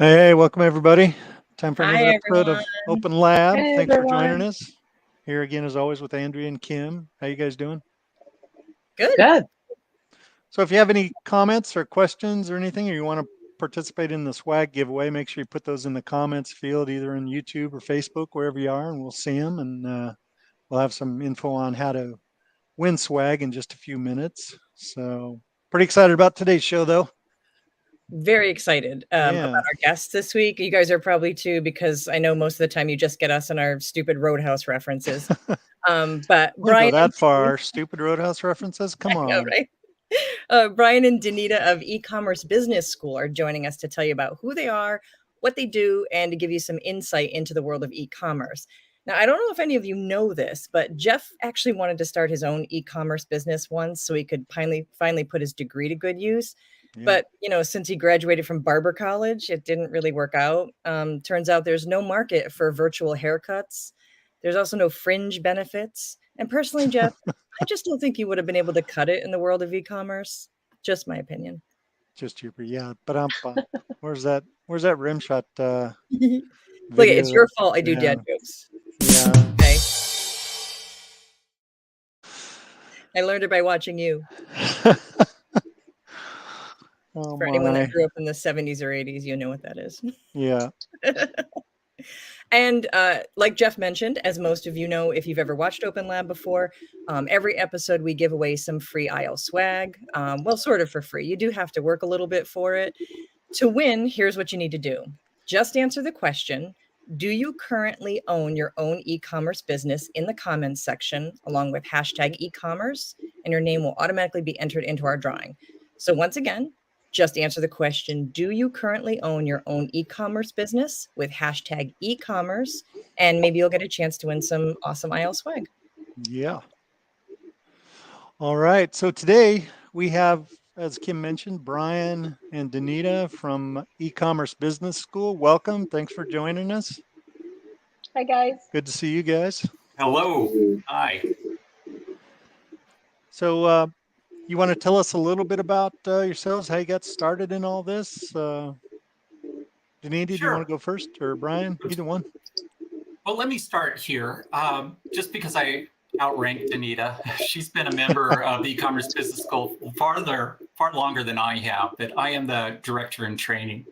Hey, welcome everybody. Time for Hi, another episode everyone. of Open Lab. Hey Thanks for joining everyone. us. Here again, as always, with Andrea and Kim. How you guys doing? Good. Good. So, if you have any comments or questions or anything, or you want to participate in the swag giveaway, make sure you put those in the comments field, either in YouTube or Facebook, wherever you are, and we'll see them. And we'll have some info on how to win swag in just a few minutes. So, pretty excited about today's show, though. Very excited about Yeah, our guests this week. You guys are probably too, because I know most of the time you just get us and our stupid Roadhouse references. But wouldn't go Brian and that far. Stupid Roadhouse references. I Come know, on. right? Brian and Danita of E-commerce Business School are joining us to tell you about who they are, what they do, and to give you some insight into the world of e-commerce. Now, I don't know if any of you know this, but Jeff actually wanted to start his own e-commerce business once so he could finally put his degree to good use. Yeah. But, since he graduated from barber college, it didn't really work out. Turns out there's no market for virtual haircuts. There's also no fringe benefits. And personally, Jeff, I just don't think you would have been able to cut it in the world of e-commerce. Just my opinion. Just your yeah, but where's that rim shot Look, it's video your fault I do yeah, dad jokes. yeah. Okay. I learned it by watching you. Oh For anyone that my. grew up in the 70s or 80s, you know what that is. Yeah. And like Jeff mentioned, as most of you know, if you've ever watched OpenLab before, every episode we give away some free IL swag. Well, sort of for free. You do have to work a little bit for it. To win, here's what you need to do. Just answer the question, do you currently own your own e-commerce business in the comments section, along with hashtag e-commerce, and your name will automatically be entered into our drawing. So once again, just answer the question, do you currently own your own e-commerce business with hashtag e-commerce, and maybe you'll get a chance to win some awesome IL swag. Yeah. All right. So today we have, as Kim mentioned, Brian and Danita from E-commerce Business School. Welcome. Thanks for joining us. Hi guys. Good to see you guys. Hello. Hi. So you want to tell us a little bit about yourselves, how you got started in all this? Danita, do you want Sure. to go first, or Brian? Either one. Well, let me start here. Just because I outranked Anita, she's been a member of the e-commerce business school far longer than I have, but I am the director in training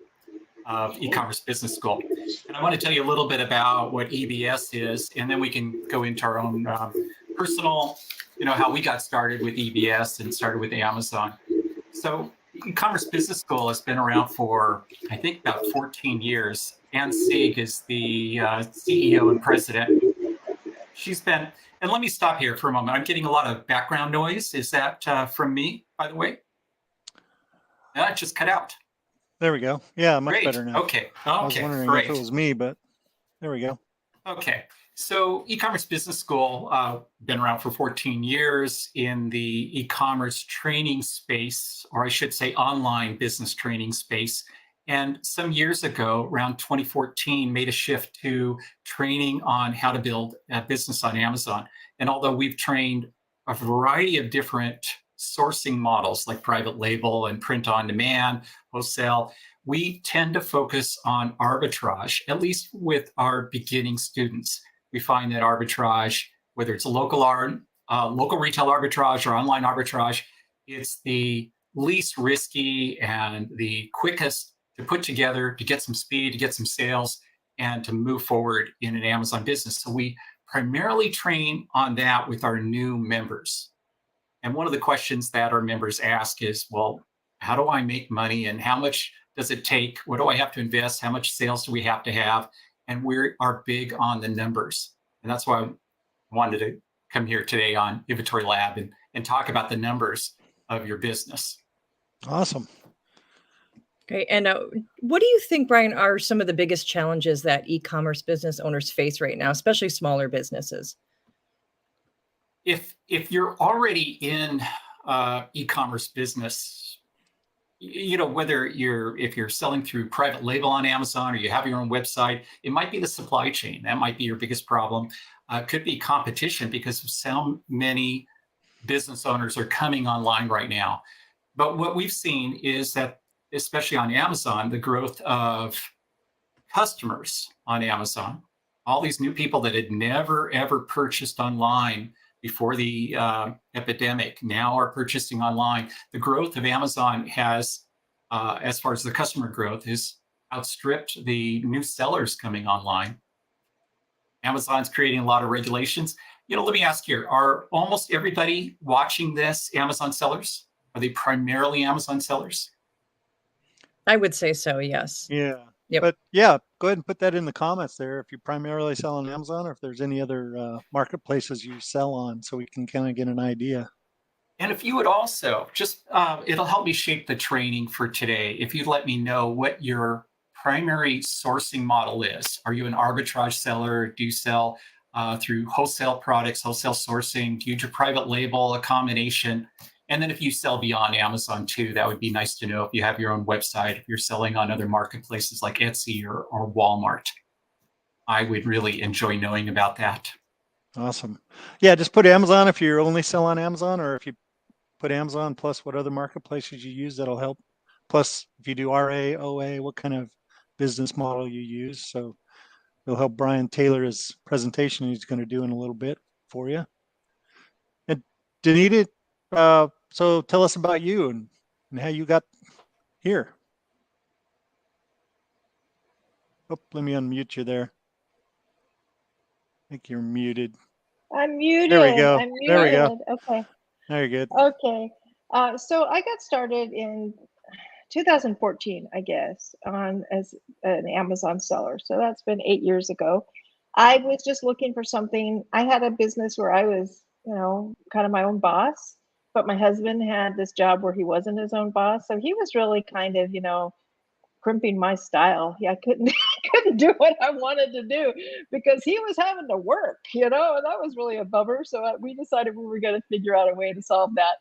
of e-commerce business school. And I want to tell you a little bit about what EBS is, and then we can go into our own personal, how we got started with EBS and started with Amazon. So e-commerce business school has been around for, I think, about 14 years. Ann Sieg is the CEO and president. She's been, and let me stop here for a moment. I'm getting a lot of background noise. Is that from me, by the way? It just cut out. There we go. Yeah, much Great. better now. Okay. I was wondering if it was me, but there we go. Okay. So e-commerce business school, been around for 14 years in the e-commerce training space, or I should say online business training space. And some years ago, around 2014, made a shift to training on how to build a business on Amazon. And although we've trained a variety of different sourcing models like private label and print on demand, wholesale, we tend to focus on arbitrage, at least with our beginning students. We find that arbitrage, whether it's a local retail arbitrage or online arbitrage, it's the least risky and the quickest to put together to get some speed, to get some sales, and to move forward in an Amazon business. So we primarily train on that with our new members. And one of the questions that our members ask is, well, how do I make money and how much does it take? What do I have to invest? How much sales do we have to have? And we are big on the numbers. And that's why I wanted to come here today on Inventory Lab and talk about the numbers of your business. Awesome. Okay. And what do you think, Brian, are some of the biggest challenges that e-commerce business owners face right now, especially smaller businesses? If you're already in e-commerce business, whether if you're selling through private label on Amazon or you have your own website, it might be the supply chain. That might be your biggest problem. Could be competition because so many business owners are coming online right now. But what we've seen is that, especially on Amazon, the growth of customers on Amazon, all these new people that had never ever purchased online before the epidemic now are purchasing online. The growth of Amazon has, as far as the customer growth, has outstripped the new sellers coming online. Amazon's creating a lot of regulations. Let me ask here, are almost everybody watching this Amazon sellers? Are they primarily Amazon sellers? I would say so, yes. Yeah. Yep. But yeah, go ahead and put that in the comments there if you primarily sell on Amazon or if there's any other marketplaces you sell on so we can kind of get an idea. And if you would also just, it'll help me shape the training for today. If you'd let me know what your primary sourcing model is. Are you an arbitrage seller? Do you sell through wholesale products, wholesale sourcing? Do you use your private label, a combination? And then if you sell beyond Amazon too, that would be nice to know if you have your own website, if you're selling on other marketplaces like Etsy or Walmart. I would really enjoy knowing about that. Awesome. Yeah, just put Amazon if you only sell on Amazon, or if you put Amazon plus what other marketplaces you use, that'll help. Plus, if you do RA, OA, what kind of business model you use. So it'll help Brian tailor his presentation he's going to do in a little bit for you. And Danita, so tell us about you and how you got here. Oh, let me unmute you there. I think you're muted. I'm muted. There we go. I'm muted. There we go. Okay. There you're good. Okay. So I got started in 2014, I guess, as an Amazon seller. So that's been 8 years ago. I was just looking for something. I had a business where I was, kind of my own boss, but my husband had this job where he wasn't his own boss. So he was really kind of, crimping my style. Yeah, I couldn't couldn't do what I wanted to do because he was having to work, and that was really a bummer. So we decided we were going to figure out a way to solve that.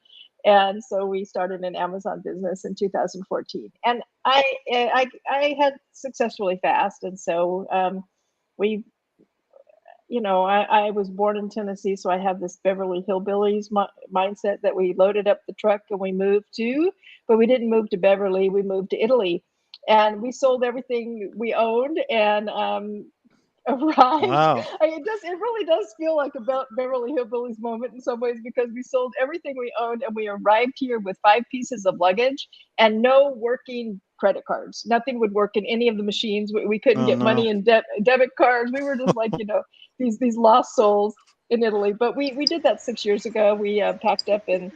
And so we started an Amazon business in 2014, and I had success really fast. And so we, I was born in Tennessee, so I have this Beverly Hillbillies mindset that we loaded up the truck and we moved but we didn't move to Beverly, we moved to Italy. And we sold everything we owned and arrived. Wow. It really does feel like a Beverly Hillbillies moment in some ways, because we sold everything we owned and we arrived here with 5 pieces of luggage and no working credit cards. Nothing would work in any of the machines. We couldn't get money in debit cards. We were just like, these lost souls in Italy. But we did that 6 years ago. We packed up and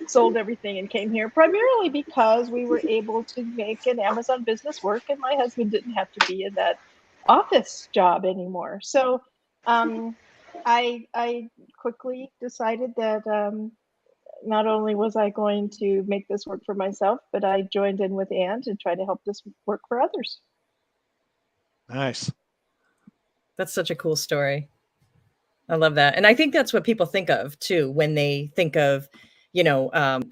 sold everything and came here primarily because we were able to make an Amazon business work, and my husband didn't have to be in that office job anymore. So I quickly decided that not only was I going to make this work for myself, but I joined in with Ann to try to help this work for others. Nice. That's such a cool story. I love that. And I think that's what people think of too when they think of,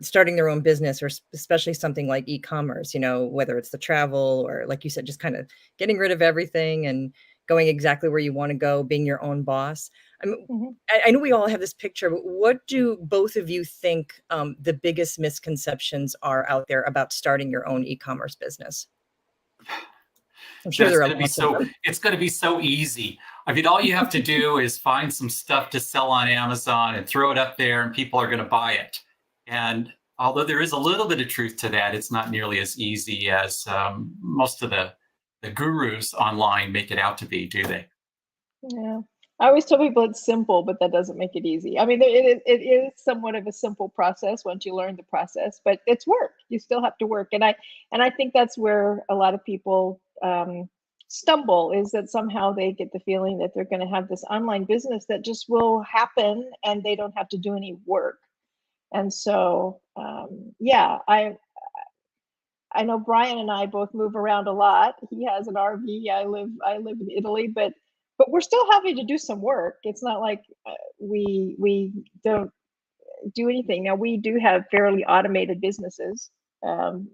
starting their own business, or especially something like e-commerce, whether it's the travel or, like you said, just kind of getting rid of everything and going exactly where you want to go, being your own boss. I mean, I know we all have this picture, but what do both of you think the biggest misconceptions are out there about starting your own e-commerce business? I'm sure there are lots of them. It's going to be so easy. I mean, all you have to do is find some stuff to sell on Amazon and throw it up there and people are going to buy it. And although there is a little bit of truth to that, it's not nearly as easy as most of the gurus online make it out to be, do they? Yeah. I always tell people it's simple, but that doesn't make it easy. I mean, it is somewhat of a simple process once you learn the process, but it's work. You still have to work. And I think that's where a lot of people stumble, is that somehow they get the feeling that they're going to have this online business that just will happen and they don't have to do any work. And so, I know Brian and I both move around a lot. He has an RV. I live in Italy, but we're still having to do some work. It's not like we don't do anything. Now, we do have fairly automated businesses.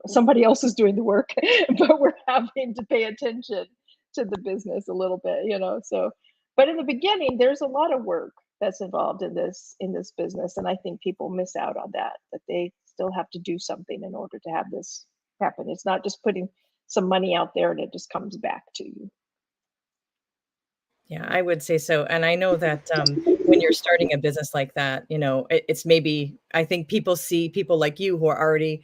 Somebody else is doing the work, but we're having to pay attention to the business a little bit, So, but in the beginning, there's a lot of work that's involved in this business, and I think people miss out on that they still have to do something in order to have this happen. It's not just putting some money out there and it just comes back to you. Yeah, I would say so. And I know that when you're starting a business like that, it's maybe, I think people see people like you who are already,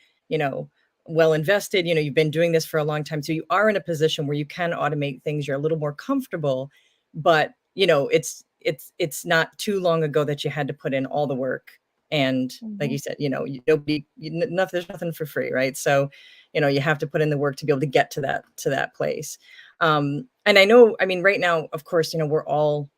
well invested, you've been doing this for a long time. So you are in a position where you can automate things. You're a little more comfortable, but it's not too long ago that you had to put in all the work. And like you said, there's nothing for free, right? So, you have to put in the work to be able to get to that place. And I know, I mean, right now, of course, we're all,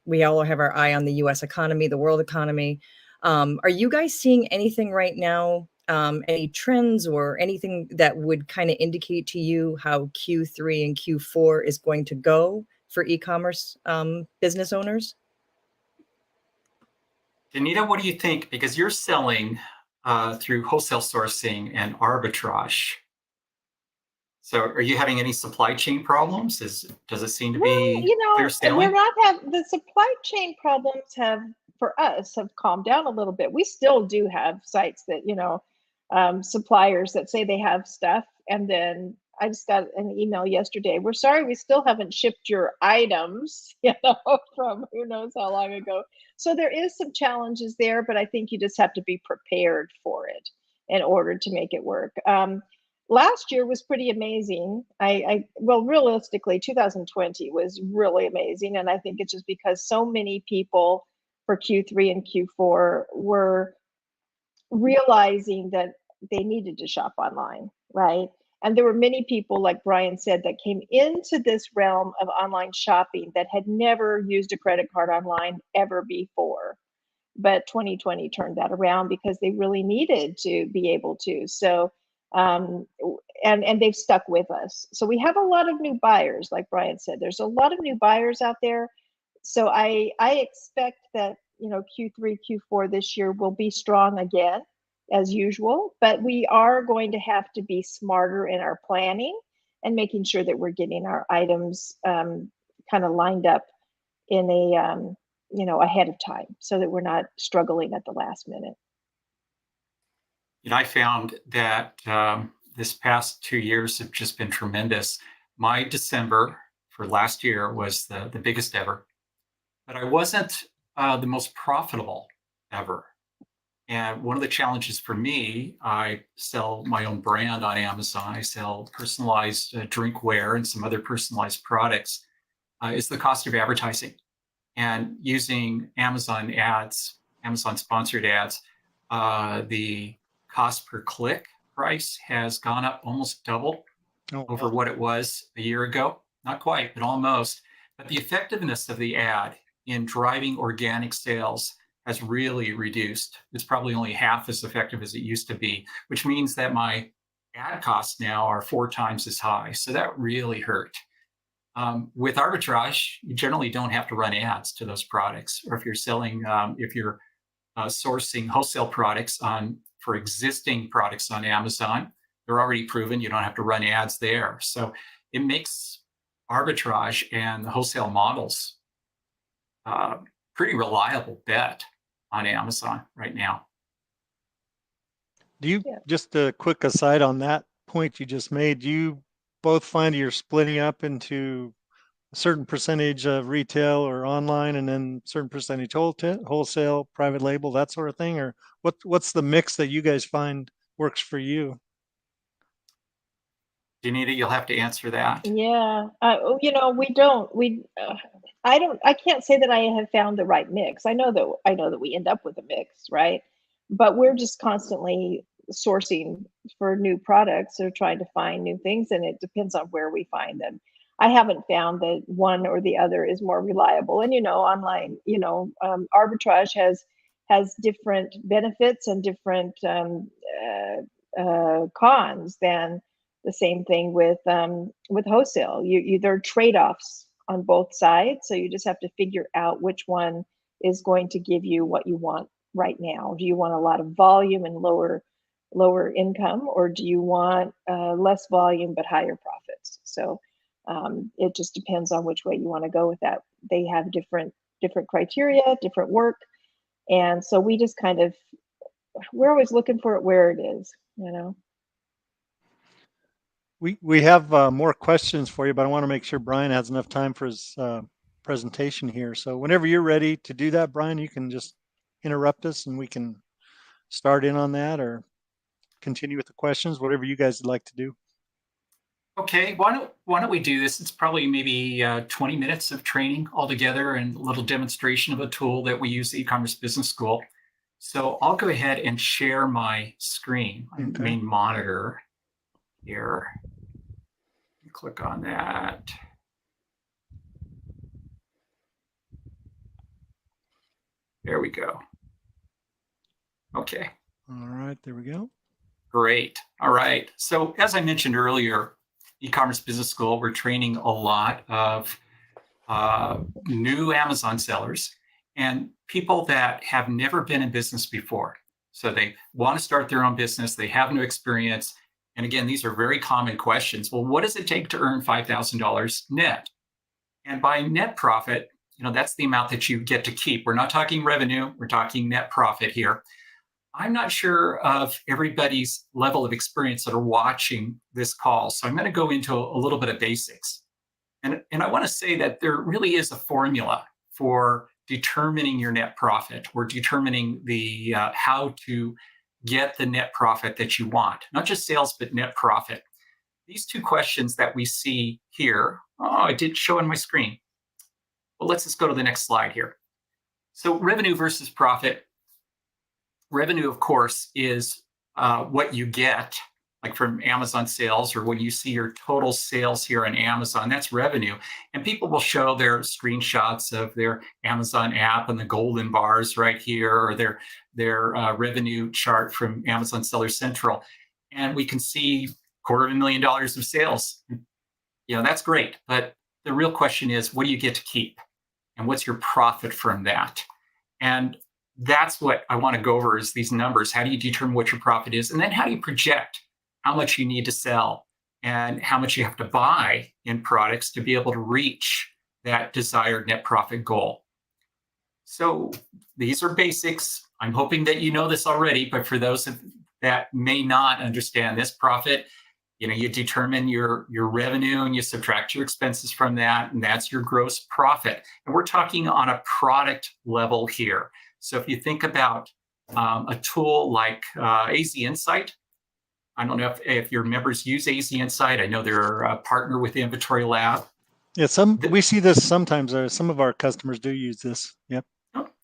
we all have our eye on the US economy, the world economy. Are you guys seeing anything right now, any trends or anything that would kind of indicate to you how Q3 and Q4 is going to go for e-commerce business owners? Danita, what do you think? Because you're selling through wholesale sourcing and arbitrage. So are you having any supply chain problems? Does it seem to be clear sailing? The supply chain problems for us have calmed down a little bit. We still do have sites that, suppliers that say they have stuff. And then I just got an email yesterday. We're sorry, we still haven't shipped your items, from who knows how long ago. So there is some challenges there, but I think you just have to be prepared for it in order to make it work. Last year was pretty amazing. Well, realistically, 2020 was really amazing. And I think it's just because so many people for Q3 and Q4 were realizing that they needed to shop online, right? And there were many people, like Brian said, that came into this realm of online shopping that had never used a credit card online ever before. But 2020 turned that around because they really needed to be able to. So, and they've stuck with us. So we have a lot of new buyers, like Brian said. There's a lot of new buyers out there. So I expect that Q3, Q4 this year will be strong again, as usual. But we are going to have to be smarter in our planning and making sure that we're getting our items kind of lined up in a ahead of time, so that we're not struggling at the last minute. I found that this past 2 years have just been tremendous. My December for last year was the biggest ever, but I wasn't the most profitable ever. And one of the challenges for me, I sell my own brand on Amazon. I sell personalized drinkware and some other personalized products, is the cost of advertising. And using Amazon ads, Amazon sponsored ads, the cost per click price has gone up almost double over what it was a year ago. Not quite, but almost. But the effectiveness of the ad in driving organic sales has really reduced. It's probably only half as effective as it used to be, which means that my ad costs now are 4 times as high. So that really hurt. With arbitrage, you generally don't have to run ads to those products. Or if you're selling, if you're sourcing wholesale products for existing products on Amazon, they're already proven. You don't have to run ads there. So it makes arbitrage and the wholesale models pretty reliable bet on Amazon right now. Do you, just a quick aside on that point you just made, do you both find you're splitting up into a certain percentage of retail or online and then certain percentage wholesale, private label, that sort of thing? Or what's the mix that you guys find works for you? Danita, you'll have to answer that. Yeah, I can't say that I have found the right mix. I know that we end up with a mix, right? But we're just constantly sourcing for new products or trying to find new things, and it depends on where we find them. I haven't found that one or the other is more reliable. And online, arbitrage has different benefits and different cons than the same thing with wholesale. There are trade-offs on both sides, so you just have to figure out which one is going to give you what you want right now. Do you want a lot of volume and lower income, or do you want less volume but higher profits? So it just depends on which way you want to go with that. They have different criteria, different work, and so we just we're always looking for it where it is. We have more questions for you, but I want to make sure Brian has enough time for his presentation here. So whenever you're ready to do that, Brian, you can just interrupt us and we can start in on that or continue with the questions, whatever you guys would like to do. Okay, why don't we do this? It's probably maybe 20 minutes of training altogether and a little demonstration of a tool that we use at E-commerce Business School. So I'll go ahead and share my screen, my main monitor here. Click on that. There we go. Okay. All right, there we go. Great. All right. So as I mentioned earlier, E-commerce Business School, we're training a lot of new Amazon sellers and people that have never been in business before. So they want to start their own business. They have no experience. And again, these are very common questions. Well, what does it take to earn $5,000 net? And by net profit, that's the amount that you get to keep. We're not talking revenue. We're talking net profit here. I'm not sure of everybody's level of experience that are watching this call. So I'm going to go into a little bit of basics. And I want to say that there really is a formula for determining your net profit or determining the how to get the net profit that you want, not just sales, but net profit. These two questions that we see here, I did show on my screen. Well, let's just go to the next slide here. So revenue versus profit. Revenue, of course, is what you get, like from Amazon sales, or when you see your total sales here on Amazon, that's revenue. And people will show their screenshots of their Amazon app and the golden bars right here, or their revenue chart from Amazon Seller Central. And we can see $250,000 of sales. That's great. But the real question is, what do you get to keep? And what's your profit from that? And that's what I want to go over is these numbers. How do you determine what your profit is? And then how do you project how much you need to sell and how much you have to buy in products to be able to reach that desired net profit goal? So these are basics. I'm hoping that you know this already, but for those that may not understand this, profit, you determine your revenue and you subtract your expenses from that, and that's your gross profit. And we're talking on a product level here. So if you think about a tool like AZ Insight, I don't know if your members use AZ Insight. I know they're a partner with the Inventory Lab. Yeah, we see this sometimes. Some of our customers do use this. Yep.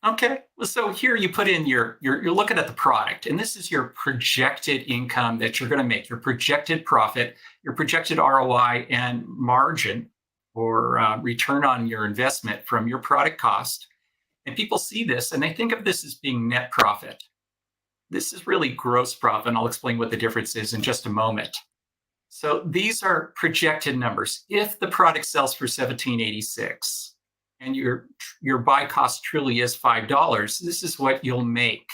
Okay. So here you put in you're looking at the product, and this is your projected income that you're going to make, your projected profit, your projected ROI and margin or return on your investment from your product cost. And people see this and they think of this as being net profit. This is really gross profit, and I'll explain what the difference is in just a moment. So these are projected numbers. If the product sells for $17.86 and your buy cost truly is $5, this is what you'll make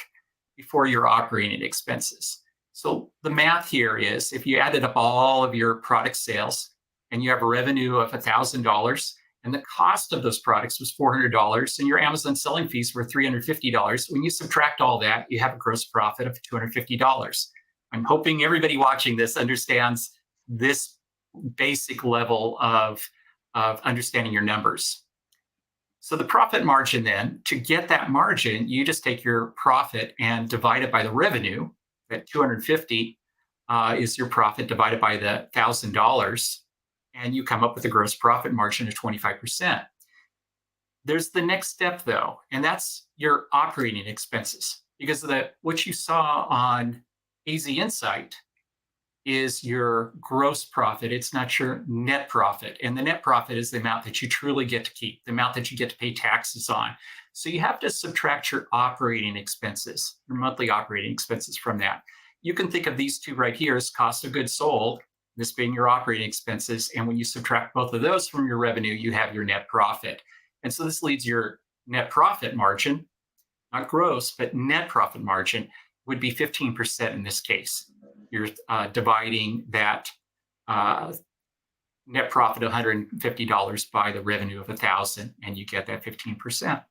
before your operating expenses. So the math here is if you added up all of your product sales and you have a revenue of $1,000 and the cost of those products was $400 and your Amazon selling fees were $350, when you subtract all that, you have a gross profit of $250. I'm hoping everybody watching this understands this basic level of understanding your numbers. So the profit margin then, to get that margin, you just take your profit and divide it by the revenue. That 250 is your profit divided by the $1,000, and you come up with a gross profit margin of 25%. There's the next step though, and that's your operating expenses, because what you saw on AZ Insight is your gross profit. It's not your net profit. And the net profit is the amount that you truly get to keep, the amount that you get to pay taxes on. So you have to subtract your operating expenses, your monthly operating expenses from that. You can think of these two right here as cost of goods sold, this being your operating expenses. And when you subtract both of those from your revenue, you have your net profit. And so this leads your net profit margin, not gross, but net profit margin would be 15% in this case. You're dividing that net profit of $150 by the revenue of $1,000, and you get that 15%.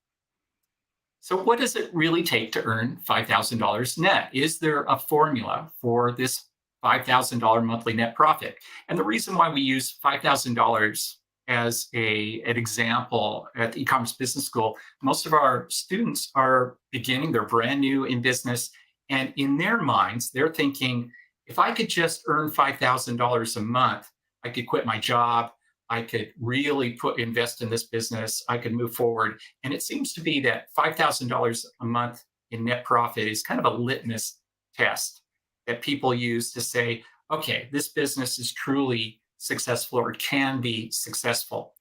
So what does it really take to earn $5,000 net? Is there a formula for this $5,000 monthly net profit? And the reason why we use $5,000 as an example at the e-commerce business school, most of our students are beginning, they're brand new in business. And in their minds, they're thinking, if I could just earn $5,000 a month, I could quit my job. I could really invest in this business. I could move forward. And it seems to be that $5,000 a month in net profit is kind of a litmus test that people use to say, okay, this business is truly successful or can be successful.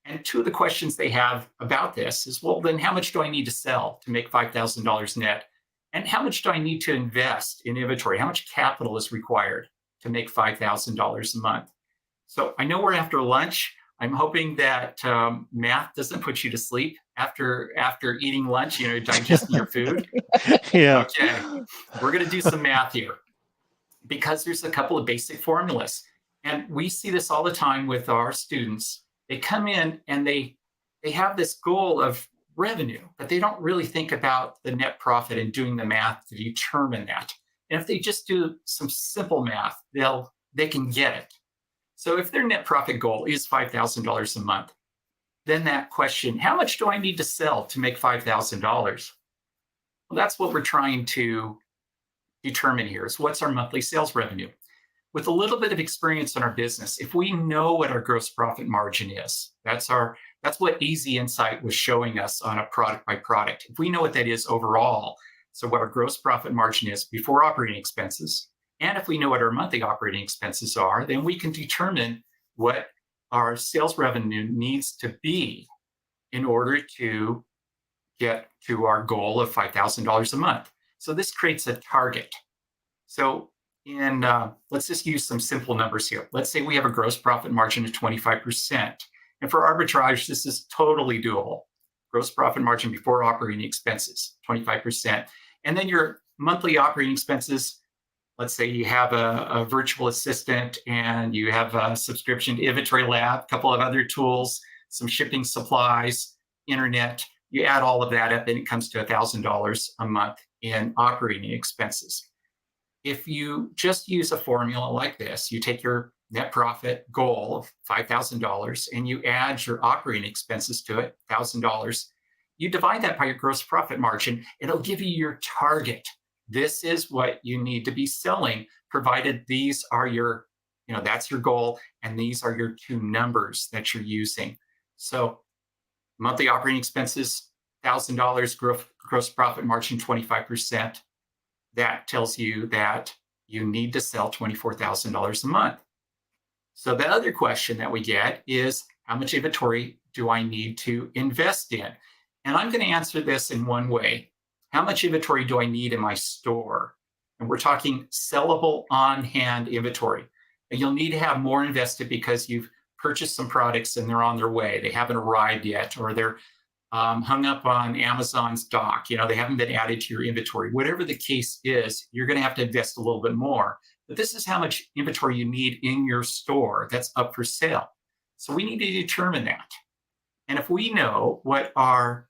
And two of the questions they have about this is, well, then how much do I need to sell to make $5,000 net? And how much do I need to invest in inventory? How much capital is required to make $5,000 a month? So I know we're after lunch. I'm hoping that math doesn't put you to sleep after eating lunch, digesting your food. Yeah. Okay, we're going to do some math here because there's a couple of basic formulas. And we see this all the time with our students. They come in and they have this goal of revenue, but they don't really think about the net profit and doing the math to determine that. And if they just do some simple math, they can get it. So if their net profit goal is $5,000 a month, then that question, how much do I need to sell to make $5,000? Well, that's what we're trying to determine here is what's our monthly sales revenue. With a little bit of experience in our business, if we know what our gross profit margin is, that's what Easy Insight was showing us on a product by product. If we know what that is overall, so what our gross profit margin is before operating expenses, and if we know what our monthly operating expenses are, then we can determine what our sales revenue needs to be in order to get to our goal of $5,000 a month. So this creates a target. So let's just use some simple numbers here. Let's say we have a gross profit margin of 25%. And for arbitrage, this is totally doable. Gross profit margin before operating expenses, 25%. And then your monthly operating expenses, let's say you have a virtual assistant and you have a subscription to Inventory Lab, a couple of other tools, some shipping supplies, internet. You add all of that up and it comes to $1,000 a month in operating expenses. If you just use a formula like this, you take your net profit goal of $5,000 and you add your operating expenses to it, $1,000, you divide that by your gross profit margin, it'll give you your target. This is what you need to be selling, provided these are your, that's your goal, and these are your two numbers that you're using. So monthly operating expenses, $1,000, gross profit margin, 25%. That tells you that you need to sell $24,000 a month. So the other question that we get is, how much inventory do I need to invest in? And I'm going to answer this in one way. How much inventory do I need in my store? And we're talking sellable on-hand inventory. And you'll need to have more invested because you've purchased some products and they're on their way. They haven't arrived yet, or they're hung up on Amazon's dock. They haven't been added to your inventory. Whatever the case is, you're going to have to invest a little bit more. But this is how much inventory you need in your store that's up for sale. So we need to determine that. And if we know what our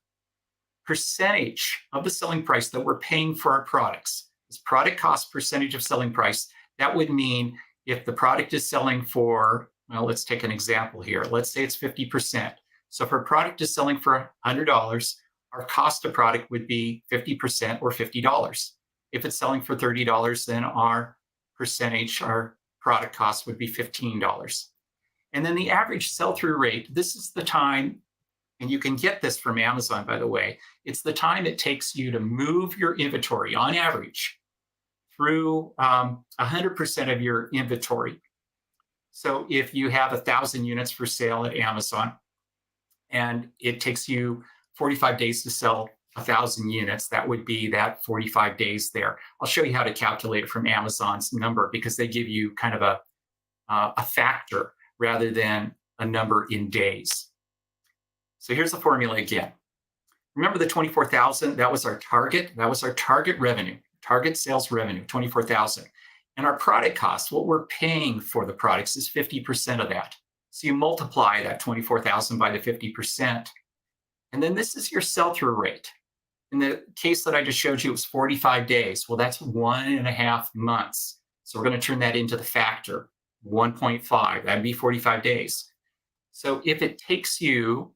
percentage of the selling price that we're paying for our products is product cost percentage of selling price, that would mean if the product is selling for, well, let's take an example here. Let's say it's 50%. So if our product is selling for $100, our cost of product would be 50% or $50. If it's selling for $30, then our percentage, our product cost would be $15. And then the average sell-through rate, this is the time, and you can get this from Amazon, by the way, it's the time it takes you to move your inventory on average through 100% of your inventory. So if you have 1,000 units for sale at Amazon, and it takes you 45 days to sell 1,000 units, that would be that 45 days there. I'll show you how to calculate it from Amazon's number because they give you kind of a factor rather than a number in days. So here's the formula again. Remember the 24,000, that was our target. That was our target revenue, target sales revenue, 24,000. And our product cost, what we're paying for the products is 50% of that. So you multiply that 24,000 by the 50%. And then this is your sell-through rate. In the case that I just showed you, it was 45 days. Well, that's 1.5 months. So we're going to turn that into the factor, 1.5. That'd be 45 days. So if it takes you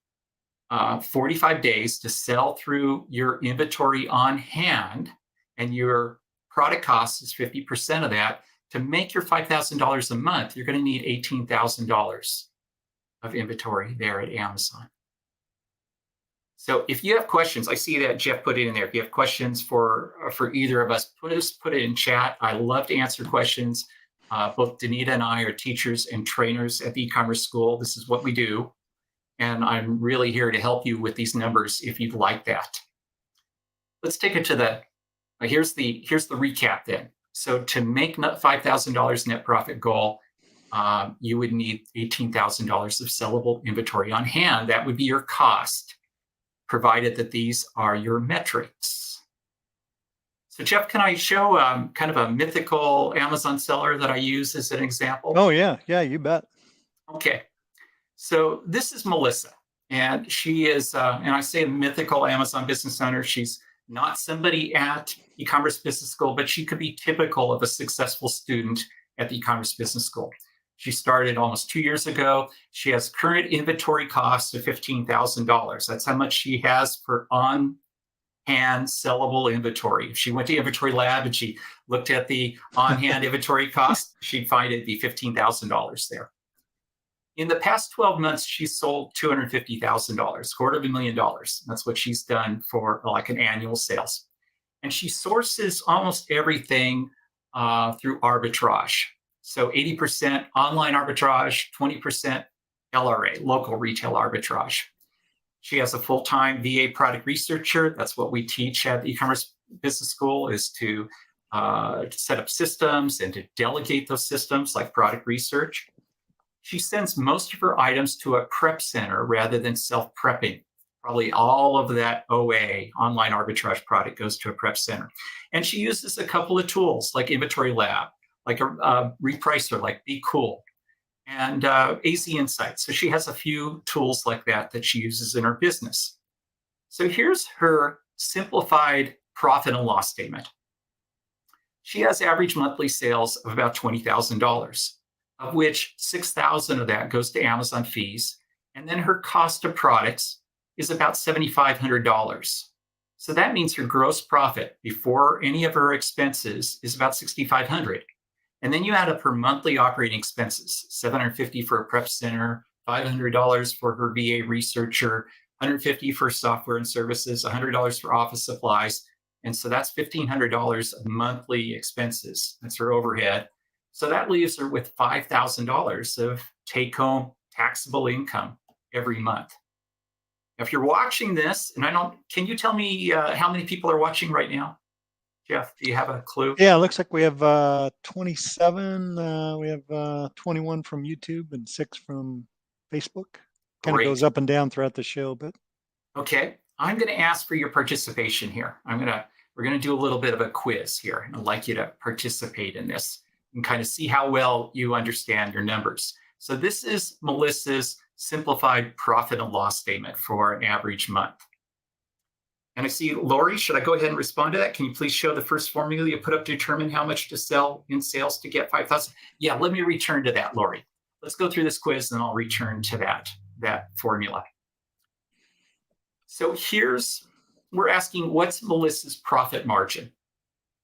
45 days to sell through your inventory on hand, and your product cost is 50% of that, to make your $5,000 a month, you're going to need $18,000 of inventory there at Amazon. So if you have questions, I see that Jeff put it in there. If you have questions for either of us, put it in chat. I love to answer questions. Both Danita and I are teachers and trainers at the e-commerce school. This is what we do. And I'm really here to help you with these numbers if you'd like that. Let's take it to the, here's the recap then. So to make $5,000 net profit goal, you would need $18,000 of sellable inventory on hand. That would be your cost, provided that these are your metrics. So Jeff, can I show kind of a mythical Amazon seller that I use as an example? Oh yeah, you bet. Okay. So this is Melissa, and she is, and I say a mythical Amazon business owner. She's not somebody at e-commerce business school, but she could be typical of a successful student at the e-commerce business school. She started almost 2 years ago. She has current inventory costs of $15,000. That's how much she has for on-hand sellable inventory. If she went to Inventory Lab and she looked at the on-hand inventory cost, she'd find it'd be $15,000 there. In the past 12 months, she's sold $250,000, $250,000. That's what she's done for like an annual sales. And she sources almost everything through arbitrage. So 80% online arbitrage, 20% LRA, local retail arbitrage. She has a full-time VA product researcher. That's what we teach at the e-commerce business school, is to set up systems and to delegate those systems like product research. She sends most of her items to a prep center rather than self-prepping. Probably all of that OA, online arbitrage product, goes to a prep center. And she uses a couple of tools like Inventory Lab, like a repricer, like Be Cool, and AZ Insights. So she has a few tools like that that she uses in her business. So here's her simplified profit and loss statement. She has average monthly sales of about $20,000. Of which $6,000 of that goes to Amazon fees. And then her cost of products is about $7,500. So that means her gross profit before any of her expenses is about $6,500. And then you add up her monthly operating expenses, $750 for a prep center, $500 for her VA researcher, $150 for software and services, $100 for office supplies. And so that's $1,500 of monthly expenses. That's her overhead. So that leaves her with $5,000 of take-home taxable income every month. If you're watching this, and can you tell me how many people are watching right now? Jeff, do you have a clue? Yeah, it looks like we have 27. We have 21 from YouTube and 6 from Facebook. Kind of goes up and down throughout the show, but. Okay, I'm going to ask for your participation here. We're going to do a little bit of a quiz here, and I'd like you to participate in this and kind of see how well you understand your numbers. So this is Melissa's simplified profit and loss statement for an average month. And I see Lori, should I go ahead and respond to that? Can you please show the first formula you put up to determine how much to sell in sales to get 5,000? Yeah, let me return to that, Lori. Let's go through this quiz and I'll return to that formula. So we're asking, what's Melissa's profit margin?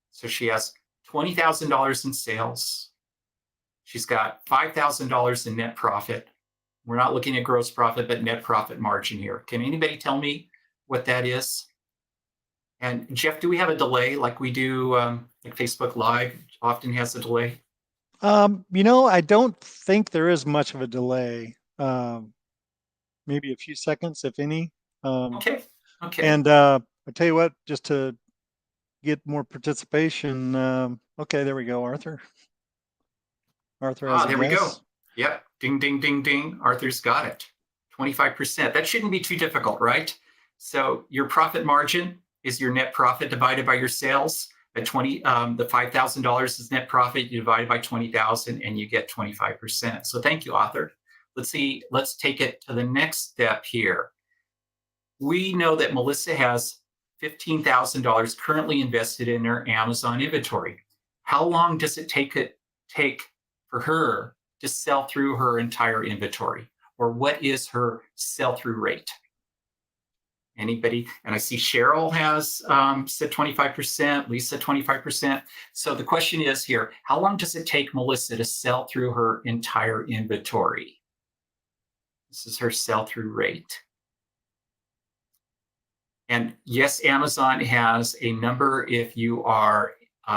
So she has $20,000 in sales. She's got $5,000 in net profit. We're not looking at gross profit, but net profit margin here. Can anybody tell me what that is? And Jeff, do we have a delay like we do, like Facebook Live often has a delay? I don't think there is much of a delay. Maybe a few seconds, if any. Okay. And I tell you what, just to get more participation. Okay, there we go, Arthur. Arthur has a there we guess. go. Yep. Ding, ding, ding, ding. Arthur's got it. 25%. That shouldn't be too difficult, right? So your profit margin is your net profit divided by your sales. At the $5,000 is net profit. You divide it by 20,000 and you get 25%. So thank you, Arthur. Let's see. Let's take it to the next step here. We know that Melissa has $15,000 currently invested in her Amazon inventory. How long does it take for her to sell through her entire inventory? or what is her sell-through rate? Anybody? And I see Cheryl has said 25%, Lisa 25%. So the question is here, how long does it take Melissa to sell through her entire inventory? This is her sell-through rate. And yes, Amazon has a number if you are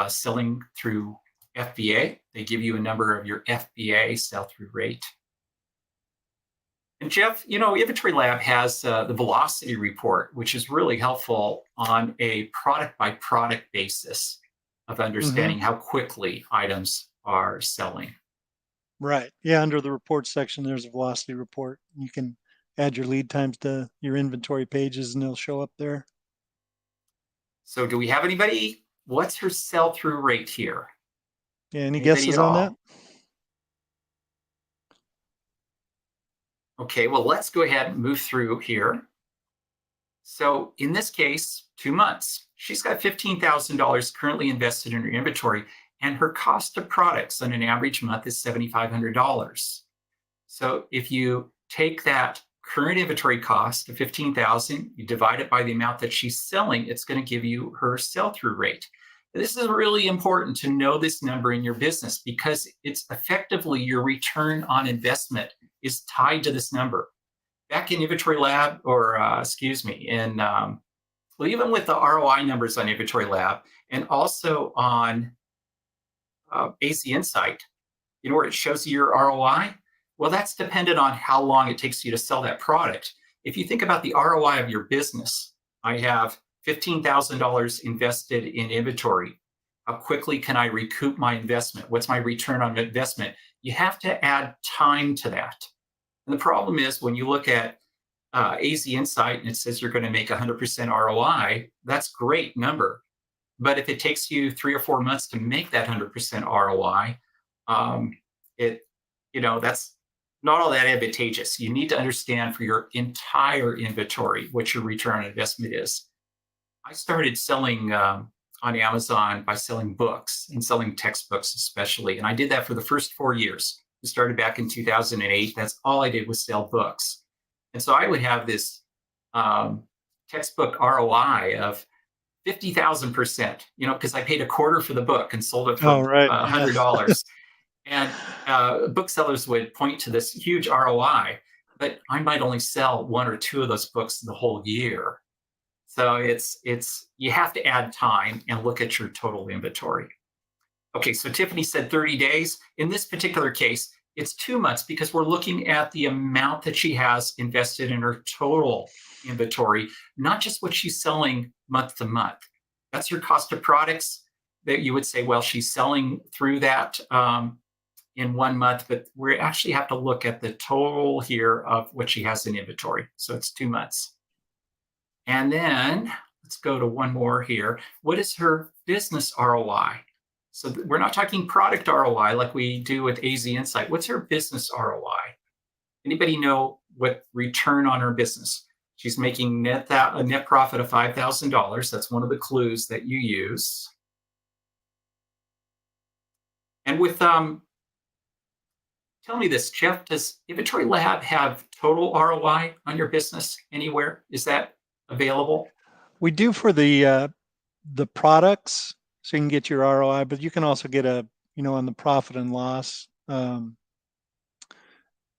selling through FBA. They give you a number of your FBA sell-through rate. And Jeff, Inventory Lab has the velocity report, which is really helpful on a product by product basis of understanding how quickly items are selling. Right. Yeah. Under the report section, there's a velocity report. You can add your lead times to your inventory pages and they'll show up there. So do we have anybody? What's her sell-through rate here? Yeah. Any Anybody guesses at on all? that? Okay, well, let's go ahead and move through here. So in this case, 2 months. She's got $15,000 currently invested in her inventory, and her cost of products on an average month is $7,500. So if you take that current inventory cost of $15,000, you divide it by the amount that she's selling, it's going to give you her sell-through rate. This is really important to know this number in your business because it's effectively your return on investment is tied to this number. Back in Inventory Lab, or even with the ROI numbers on Inventory Lab, and also on AZ Insight, where it shows you your ROI, well, that's dependent on how long it takes you to sell that product. If you think about the ROI of your business, I have $15,000 invested in inventory. How quickly can I recoup my investment? What's my return on investment? You have to add time to that. And the problem is when you look at AZ Insight and it says you're going to make 100% ROI, that's a great number. But if it takes you 3 or 4 months to make that 100% ROI, that's not all that advantageous. You need to understand for your entire inventory what your return on investment is. I started selling on Amazon by selling books and selling textbooks especially. And I did that for the first 4 years. I started back in 2008. That's all I did was sell books. And so I would have this textbook ROI of 50,000%, because I paid a quarter for the book and sold it for $100. And booksellers would point to this huge ROI, but I might only sell 1 or 2 of those books the whole year. So you have to add time and look at your total inventory. Okay, so Tiffany said 30 days. In this particular case, it's 2 months because we're looking at the amount that she has invested in her total inventory, not just what she's selling month to month. That's her cost of products that you would say, well, she's selling through that in 1 month, but we actually have to look at the total here of what she has in inventory. So it's 2 months. And then let's go to one more here. What is her business ROI? So we're not talking product ROI like we do with AZ Insight. What's her business ROI? Anybody know what return on her business? She's making a net profit of $5,000. That's one of the clues that you use. And with, tell me this, Jeff, does Inventory Lab have total ROI on your business anywhere? Is that available? We do for the products, so you can get your ROI, but you can also get on the profit and loss.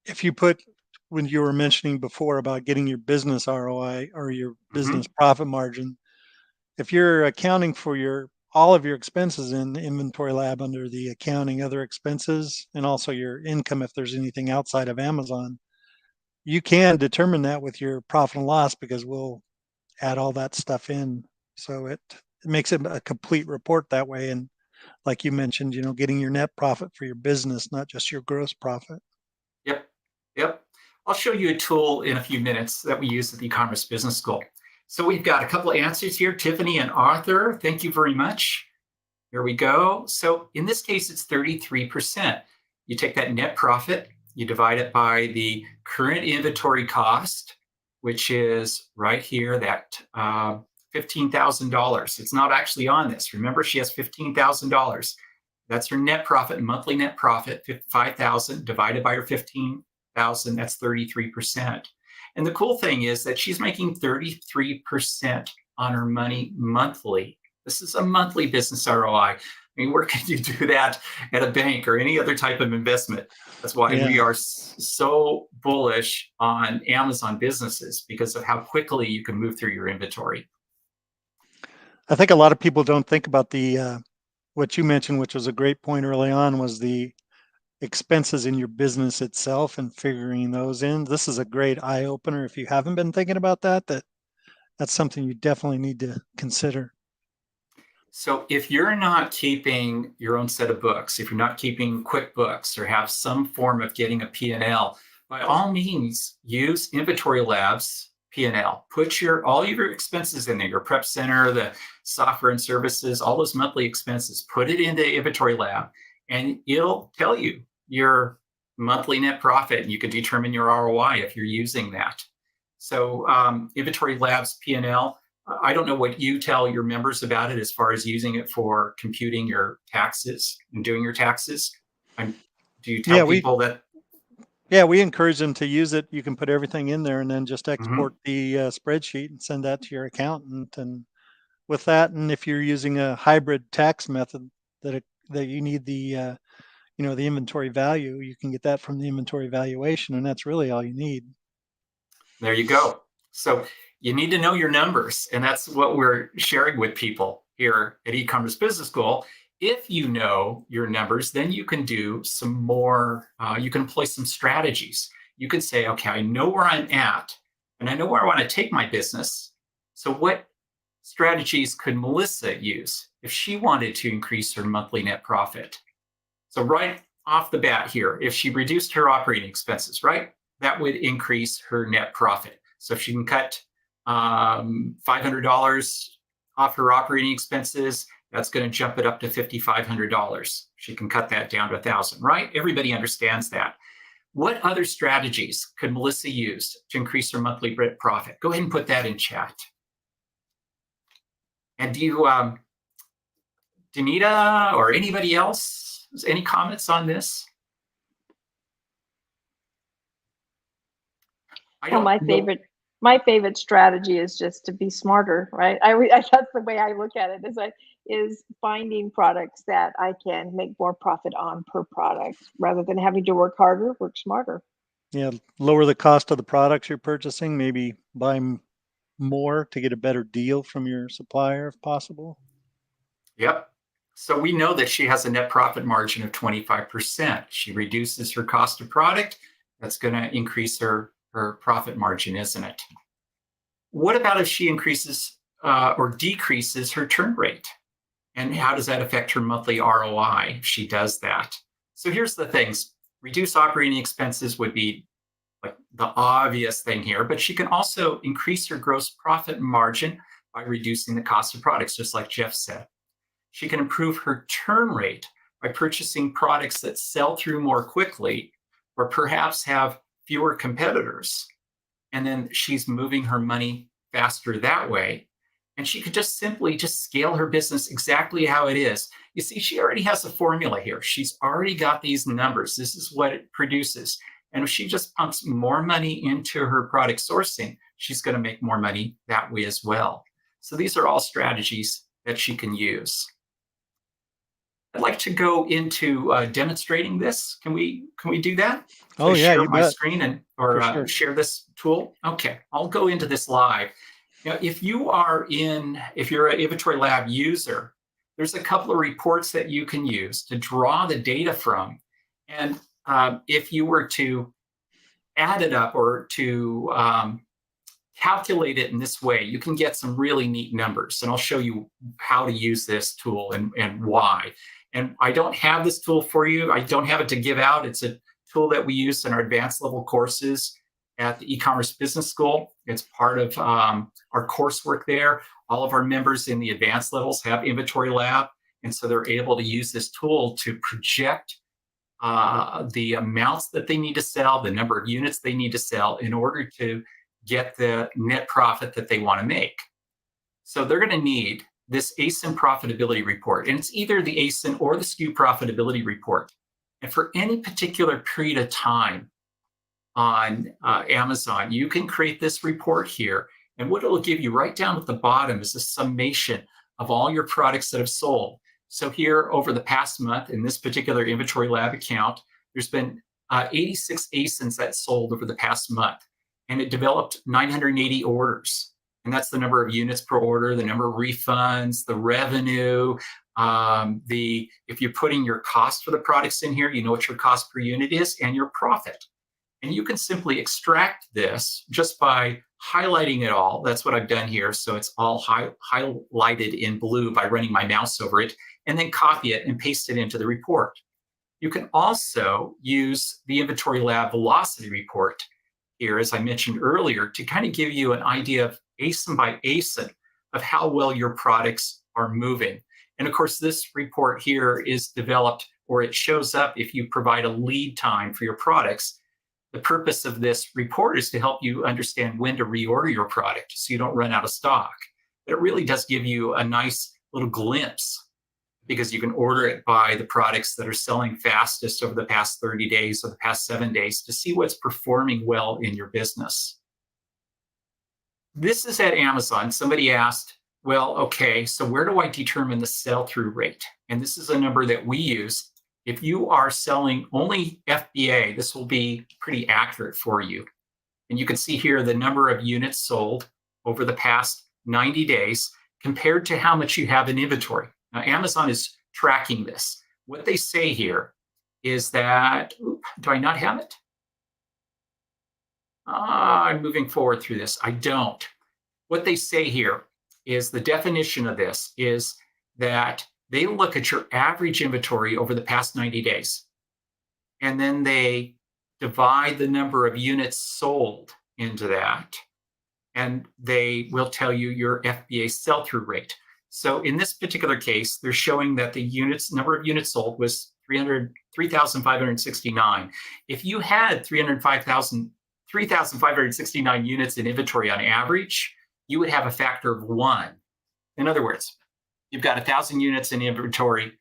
If you put, when you were mentioning before about getting your business ROI or your business profit margin, if you're accounting for all of your expenses in the Inventory Lab under the accounting other expenses and also your income if there's anything outside of Amazon, you can determine that with your profit and loss because we'll add all that stuff in. So it makes it a complete report that way. And like you mentioned, getting your net profit for your business, not just your gross profit. Yep. I'll show you a tool in a few minutes that we use at the E-commerce Business School. So we've got a couple of answers here, Tiffany and Arthur. Thank you very much. Here we go. So in this case, it's 33%. You take that net profit, you divide it by the current inventory cost, which is right here, that $15,000. It's not actually on this. Remember, she has $15,000. That's her net profit, monthly net profit, $5,000 divided by her $15,000. $100,000, that's 33%. And the cool thing is that she's making 33% on her money monthly. This is a monthly business ROI. I mean, where can you do that at a bank or any other type of investment? That's why we are so bullish on Amazon businesses, because of how quickly you can move through your inventory. I think a lot of people don't think about the what you mentioned, which was a great point early on, was the expenses in your business itself and figuring those in. This is a great eye opener. If you haven't been thinking about that, that's something you definitely need to consider. So if you're not keeping your own set of books, if you're not keeping QuickBooks or have some form of getting a P&L, by all means, use Inventory Labs P&L. Put all your expenses in there, your prep center, the software and services, all those monthly expenses, put it into Inventory Lab, and it'll tell you your monthly net profit, and you can determine your ROI if you're using that. So Inventory Labs P&L, I don't know what you tell your members about it as far as using it for computing your taxes and doing your taxes. Do you tell people that? Yeah, we encourage them to use it. You can put everything in there and then just export the spreadsheet and send that to your accountant. And with that, and if you're using a hybrid tax method that you need the the inventory value, you can get that from the inventory valuation, and that's really all you need. There you go. So you need to know your numbers, and that's what we're sharing with people here at E-commerce Business School. If you know your numbers, then you can do some more, you can employ some strategies. You can say, okay, I know where I'm at, and I know where I want to take my business. So what strategies could Melissa use if she wanted to increase her monthly net profit? So right off the bat here, if she reduced her operating expenses, right, that would increase her net profit. So if she can cut $500 off her operating expenses, that's going to jump it up to $5,500. She can cut that down to $1,000, right? Everybody understands that. What other strategies could Melissa use to increase her monthly profit? Go ahead and put that in chat. And do you, Danita or anybody else, any comments on this? Well, my favorite strategy is just to be smarter, right? That's the way I look at it. Is finding products that I can make more profit on per product, rather than having to work harder, work smarter. Yeah, lower the cost of the products you're purchasing. Maybe buy more to get a better deal from your supplier, if possible. Yep. So we know that she has a net profit margin of 25%. She reduces her cost of product. That's going to increase her profit margin, isn't it? What about if she increases or decreases her turn rate? And how does that affect her monthly ROI if she does that? So here's the things. Reduce operating expenses would be like the obvious thing here, but she can also increase her gross profit margin by reducing the cost of products, just like Jeff said. She can improve her turn rate by purchasing products that sell through more quickly, or perhaps have fewer competitors. And then she's moving her money faster that way. And she could just simply scale her business exactly how it is. You see, she already has a formula here. She's already got these numbers. This is what it produces. And if she just pumps more money into her product sourcing, she's going to make more money that way as well. So these are all strategies that she can use. I'd like to go into demonstrating this. Can we do that? Oh, yeah, share you my bet. screen Sure. share this tool. Okay, I'll go into this live. Now, if you're an Inventory Lab user, there's a couple of reports that you can use to draw the data from. And if you were to add it up or to calculate it in this way, you can get some really neat numbers. And I'll show you how to use this tool and why. And I don't have this tool for you. I don't have it to give out. It's a tool that we use in our advanced level courses at the E-commerce Business School. It's part of our coursework there. All of our members in the advanced levels have Inventory Lab. And so they're able to use this tool to project the amounts that they need to sell, the number of units they need to sell in order to get the net profit that they want to make. So they're going to need this ASIN profitability report. And it's either the ASIN or the SKU profitability report. And for any particular period of time, on Amazon, you can create this report here. And what it'll give you right down at the bottom is a summation of all your products that have sold. So here over the past month in this particular Inventory Lab account, there's been 86 ASINs that sold over the past month. And it developed 980 orders. And that's the number of units per order, the number of refunds, the revenue, if you're putting your cost for the products in here, you know what your cost per unit is and your profit. And you can simply extract this just by highlighting it all. That's what I've done here. So it's all highlighted in blue by running my mouse over it, and then copy it and paste it into the report. You can also use the Inventory Lab Velocity Report here, as I mentioned earlier, to kind of give you an idea of ASIN by ASIN of how well your products are moving. And of course, this report here is developed, or it shows up if you provide a lead time for your products. The purpose of this report is to help you understand when to reorder your product so you don't run out of stock. But it really does give you a nice little glimpse, because you can order it by the products that are selling fastest over the past 30 days or the past 7 days to see what's performing well in your business. This is at Amazon. Somebody asked, well, okay, so where do I determine the sell-through rate? And this is a number that we use. If you are selling only FBA, this will be pretty accurate for you. And you can see here the number of units sold over the past 90 days compared to how much you have in inventory. Now, Amazon is tracking this. What they say here is that, do I not have it? I'm moving forward through this. I don't. What they say here is the definition of this is that they look at your average inventory over the past 90 days, and then they divide the number of units sold into that, and they will tell you your FBA sell-through rate. So in this particular case, they're showing that the number of units sold was 3,569. If you had 3,569 units in inventory on average, you would have a factor of 1. In other words, you've got 1,000 units in inventory,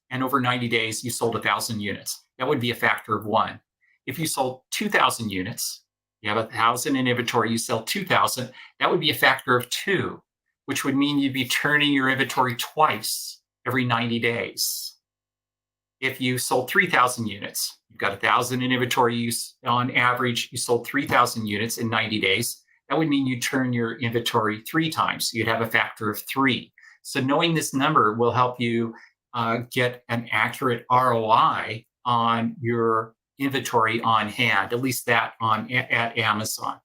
and over 90 days, you sold 1,000 units. That would be a factor of 1. If you sold 2,000 units, you have 1,000 in inventory, you sell 2,000, that would be a factor of 2, which would mean you'd be turning your inventory twice every 90 days. If you sold 3,000 units, you've got 1,000 in inventory, on average, you sold 3,000 units in 90 days, that would mean you turn your inventory 3 times. You'd have a factor of 3. So knowing this number will help you get an accurate ROI on your inventory on hand, at least that at Amazon.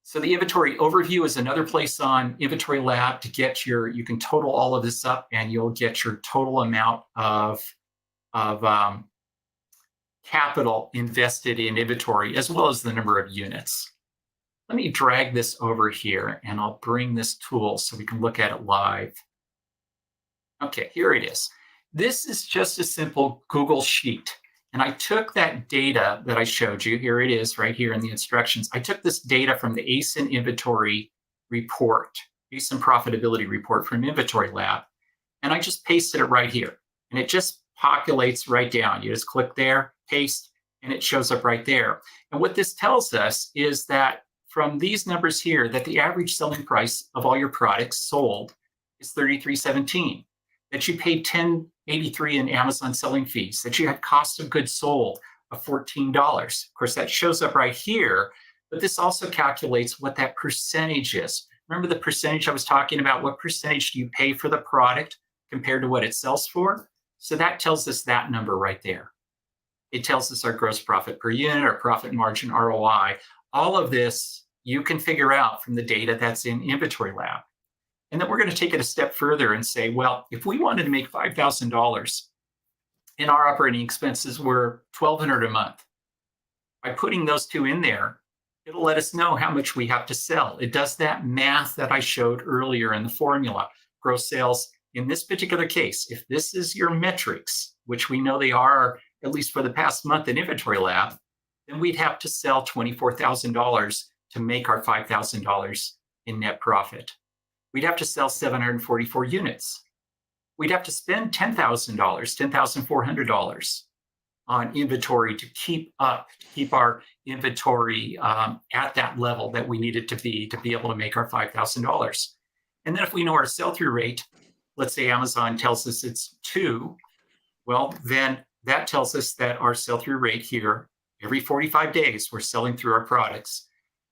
So the inventory overview is another place on Inventory Lab to get you can total all of this up, and you'll get your total amount of capital invested in inventory, as well as the number of units. Let me drag this over here, and I'll bring this tool so we can look at it live. Okay, here it is. This is just a simple Google Sheet. And I took that data that I showed you, here it is right here in the instructions. I took this data from the ASIN inventory report, ASIN profitability report from Inventory Lab, and I just pasted it right here. And it just populates right down. You just click there, paste, and it shows up right there. And what this tells us is that from these numbers here, that the average selling price of all your products sold is $33.17, that you paid $10.83 in Amazon selling fees, that you had cost of goods sold of $14. Of course, that shows up right here, but this also calculates what that percentage is. Remember the percentage I was talking about? What percentage do you pay for the product compared to what it sells for? So that tells us that number right there. It tells us our gross profit per unit, our profit margin, ROI. All of this you can figure out from the data that's in Inventory Lab. And then we're going to take it a step further and say, well, if we wanted to make $5,000 and our operating expenses were $1,200 a month, by putting those two in there, it'll let us know how much we have to sell. It does that math that I showed earlier in the formula. Gross sales, in this particular case, if this is your metrics, which we know they are, at least for the past month in Inventory Lab, then we'd have to sell $24,000 to make our $5,000 in net profit. We'd have to sell 744 units. We'd have to spend $10,000, $10,400. on inventory to keep our inventory at that level that we need it to be able to make our $5,000. And then if we know our sell-through rate, let's say Amazon tells us it's 2, well, then that tells us that our sell-through rate here, every 45 days, we're selling through our products.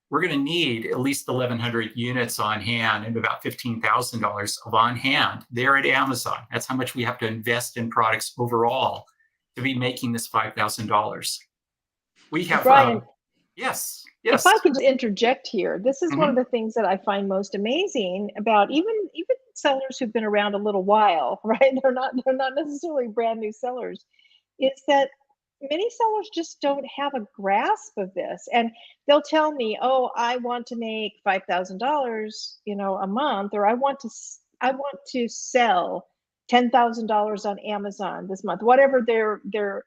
We're going to need at least 1,100 units on hand and about $15,000 of on hand there at Amazon. That's how much we have to invest in products overall to be making this $5,000. We have, Brian, yes. If I could interject here, this is one of the things that I find most amazing about even sellers who've been around a little while, right? They're not necessarily brand new sellers, is that many sellers just don't have a grasp of this. And they'll tell me, oh, I want to make $5,000, a month, or I want to sell $10,000 on Amazon this month, whatever their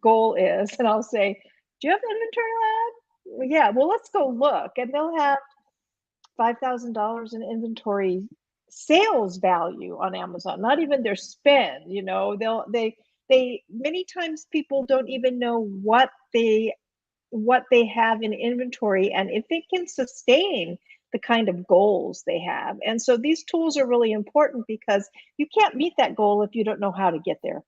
goal is. And I'll say, do you have inventory, lad? Yeah, well, let's go look. And they'll have $5,000 in inventory sales value on Amazon, not even their spend. They many times people don't even know what they have in inventory and if it can sustain the kind of goals they have. And so these tools are really important because you can't meet that goal if you don't know how to get there.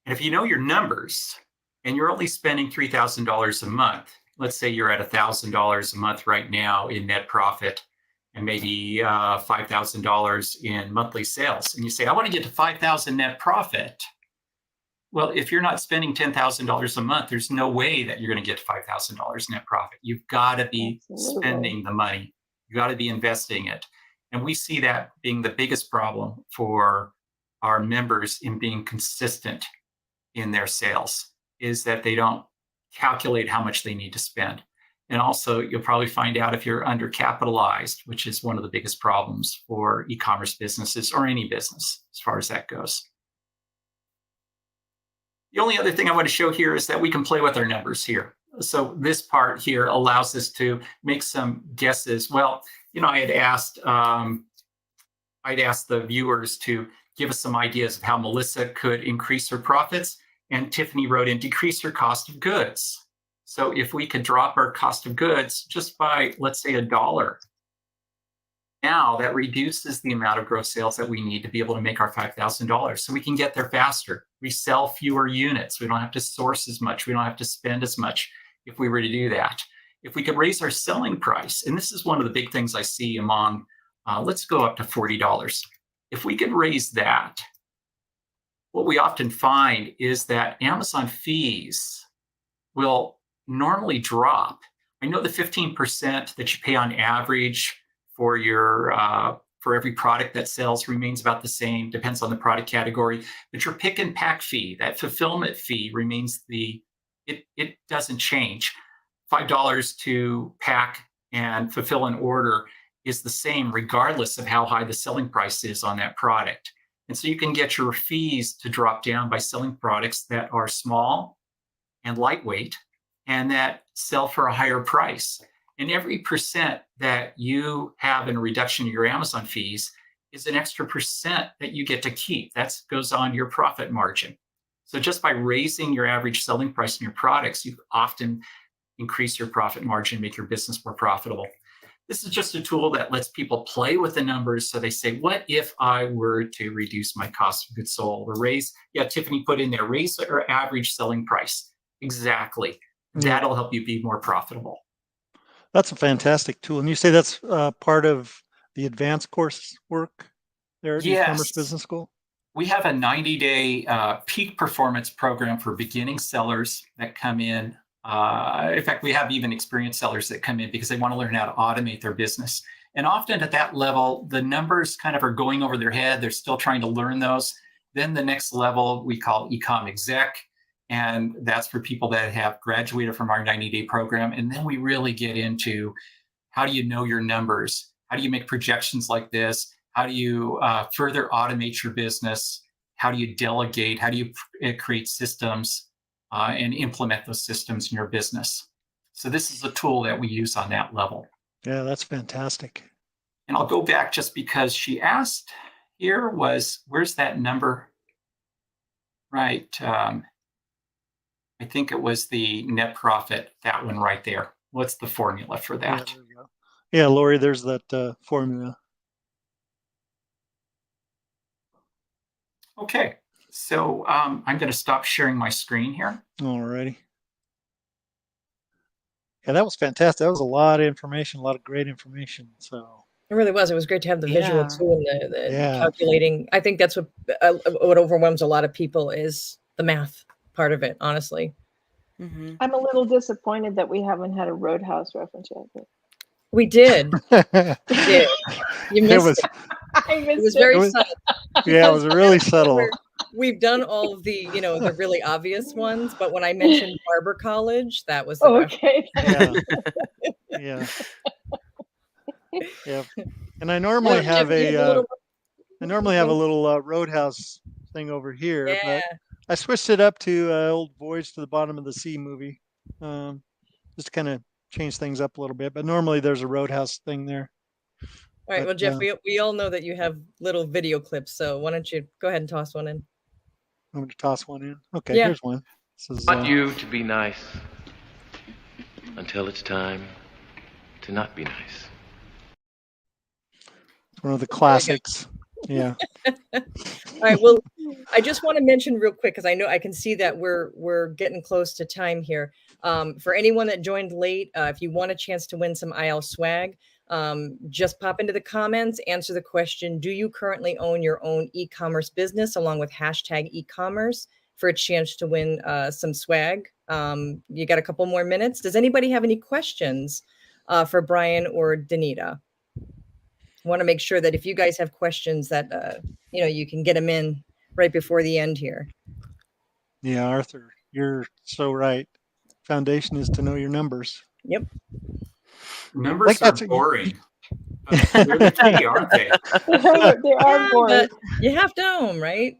And if you know your numbers and you're only spending $3,000 a month, let's say you're at $1,000 a month right now in net profit and maybe $5,000 in monthly sales, and you say, I want to get to $5,000 net profit. Well, if you're not spending $10,000 a month, there's no way that you're going to get $5,000 net profit. You've got to be spending the money. You got to be investing it. And we see that being the biggest problem for our members in being consistent in their sales, is that they don't calculate how much they need to spend. And also, you'll probably find out if you're undercapitalized, which is one of the biggest problems for e-commerce businesses or any business as far as that goes. The only other thing I want to show here is that we can play with our numbers here. So this part here allows us to make some guesses. Well, I'd asked the viewers to give us some ideas of how Melissa could increase her profits. And Tiffany wrote in, decrease her cost of goods. So if we could drop our cost of goods just by, let's say, $1, now that reduces the amount of gross sales that we need to be able to make our $5,000. So we can get there faster. We sell fewer units. We don't have to source as much. We don't have to spend as much if we were to do that. If we could raise our selling price, and this is one of the big things I see among, let's go up to $40. If we could raise that, what we often find is that Amazon fees will normally drop. I know the 15% that you pay on average for every product that sells remains about the same, depends on the product category, but your pick and pack fee, that fulfillment fee remains it doesn't change. $5 to pack and fulfill an order is the same regardless of how high the selling price is on that product. And so you can get your fees to drop down by selling products that are small and lightweight and that sell for a higher price. And every percent that you have in a reduction in your Amazon fees is an extra percent that you get to keep. That goes on your profit margin. So just by raising your average selling price in your products, you often increase your profit margin, make your business more profitable. This is just a tool that lets people play with the numbers. So they say, what if I were to reduce my cost of goods sold or Tiffany put in there, raise our average selling price. Exactly. That'll help you be more profitable. That's a fantastic tool. And you say that's part of the advanced course work there at E-commerce Business School? We have a 90-day peak performance program for beginning sellers that come in. In fact, we have even experienced sellers that come in because they want to learn how to automate their business. And often at that level, the numbers kind of are going over their head. They're still trying to learn those. Then the next level we call Ecom Exec. And that's for people that have graduated from our 90-day program. And then we really get into how do you know your numbers? How do you make projections like this? How do you further automate your business? How do you delegate? How do you create systems and implement those systems in your business? So this is a tool that we use on that level. Yeah, that's fantastic. And I'll go back just because she asked here where's that number? Right. I think it was the net profit, that one right there. What's the formula for Yeah, that? there we go. Yeah, Lori, there's that formula. Okay, so I'm going to stop sharing my screen here. All righty. Yeah, that was fantastic. That was a lot of information, a lot of great information. So It really was. It was great to have the visual Yeah. too, and the Yeah. calculating. I think that's what overwhelms a lot of people is the math part of it, honestly. Mhm. I'm a little disappointed that we haven't had a Roadhouse reference yet. But We did. it We did. You missed was, it. I It was missed very It was- subtle. yeah, it was really subtle. We've done all of the, the really obvious ones, but when I mentioned Barber College, that was the reference. Okay. Yeah. Yeah. And I normally have Jeff, you had the little- I normally have a little Roadhouse thing over here, Yeah. but I switched it up to old Voyage to the Bottom of the Sea movie, just to kind of change things up a little bit. But normally there's a Roadhouse thing there. All right. But, Well, Jeff, we all know that you have little video clips, so why don't you go ahead and toss one in? I'm going to toss one in. Okay, Yeah. here's one. This is, Want you to be nice until it's time to not be nice. one of the classics. Yeah. All right. Well, I just want to mention real quick because I know I can see that we're getting close to time here. For anyone that joined late, if you want a chance to win some IL swag, just pop into the comments, answer the question: do you currently own your own e-commerce business, along with hashtag e-commerce, for a chance to win some swag. You got a couple more minutes. Does anybody have any questions for Brian or Danita? I want to make sure that if you guys have questions that, you can get them in right before the end here. Yeah, Arthur, you're so right. Foundation is to know your numbers. Yep. Numbers are boring. They're the key, aren't they? They are boring. You have to know them, right?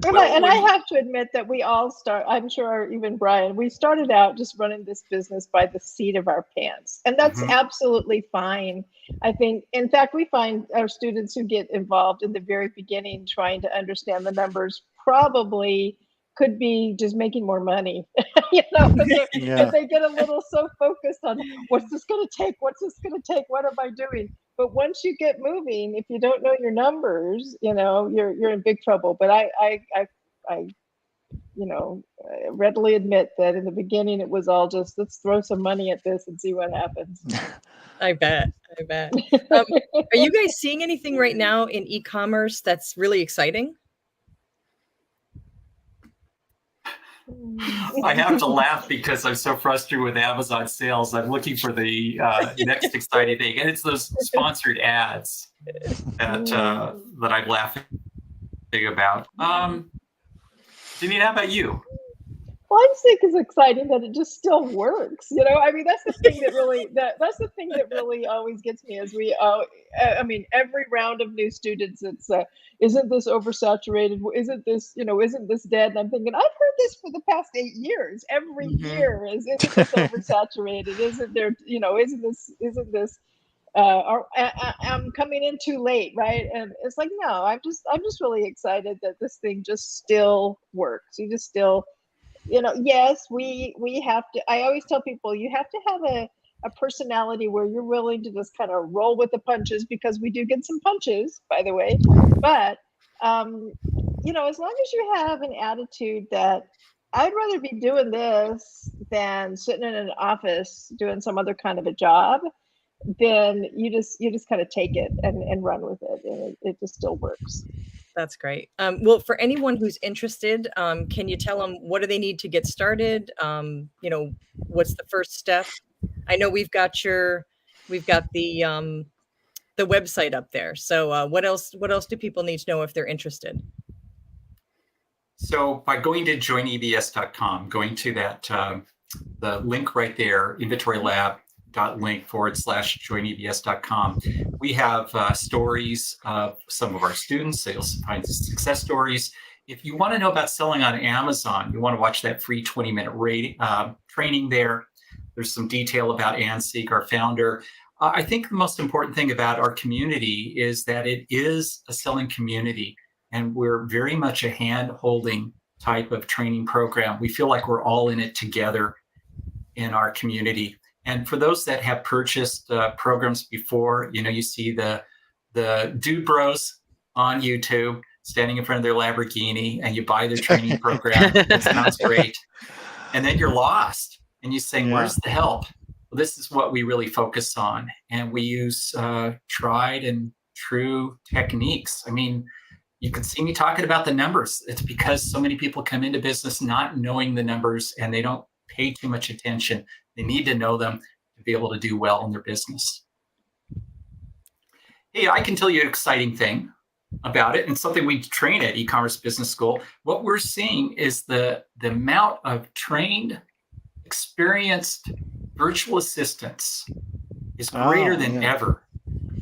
And I have to admit that we all I'm sure even Brian, we started out just running this business by the seat of our pants. And that's absolutely fine. I think, in fact, we find our students who get involved in the very beginning trying to understand the numbers probably could be just making more money. Because they get a little so focused on what's this going to take? What's this going to take? What am I doing? But once you get moving, if you don't know your numbers, you're in big trouble. But I readily admit that in the beginning it was all just let's throw some money at this and see what happens. I bet. Are you guys seeing anything right now in e-commerce that's really exciting? I have to laugh because I'm so frustrated with Amazon sales. I'm looking for the next exciting thing, and it's those sponsored ads that I'm laughing about. Janine, how about you? Well, I just think it's exciting that it just still works. I mean, that's the thing that really that's the thing that really always gets me is every round of new students, it's isn't this oversaturated? Isn't this dead? And I'm thinking, I've heard this for the past 8 years. Every year isn't this oversaturated? Isn't there, isn't this I'm coming in too late, right? And it's like, no, I'm just really excited that this thing just still works. You just still, yes, we have to. I always tell people you have to have a personality where you're willing to just kind of roll with the punches, because we do get some punches, by the way. But as long as you have an attitude that I'd rather be doing this than sitting in an office doing some other kind of a job, then you just kind of take it and run with it, and it just still works. That's great. Well, for anyone who's interested, can you tell them what do they need to get started? What's the first step? I know we've got the website up there. So what else do people need to know if they're interested? So by going to joinebs.com, going to that the link right there, inventorylab.link/joinebs.com. We have stories of some of our students. So you'll find success stories. If you want to know about selling on Amazon, you want to watch that free 20-minute training there. There's some detail about Ann Sieg, our founder. I think the most important thing about our community is that it is a selling community, and we're very much a hand-holding type of training program. We feel like we're all in it together in our community. And for those that have purchased programs before, you see the dude bros on YouTube standing in front of their Lamborghini, and you buy their training program. It sounds great. And then you're lost and you say, where's the help? Well, this is what we really focus on. And we use tried and true techniques. I mean, you can see me talking about the numbers. It's because so many people come into business not knowing the numbers, and they don't pay too much attention. They need to know them to be able to do well in their business. Hey, I can tell you an exciting thing about it, and something we train at E-commerce Business School. What we're seeing is the amount of trained, experienced virtual assistants is greater than ever.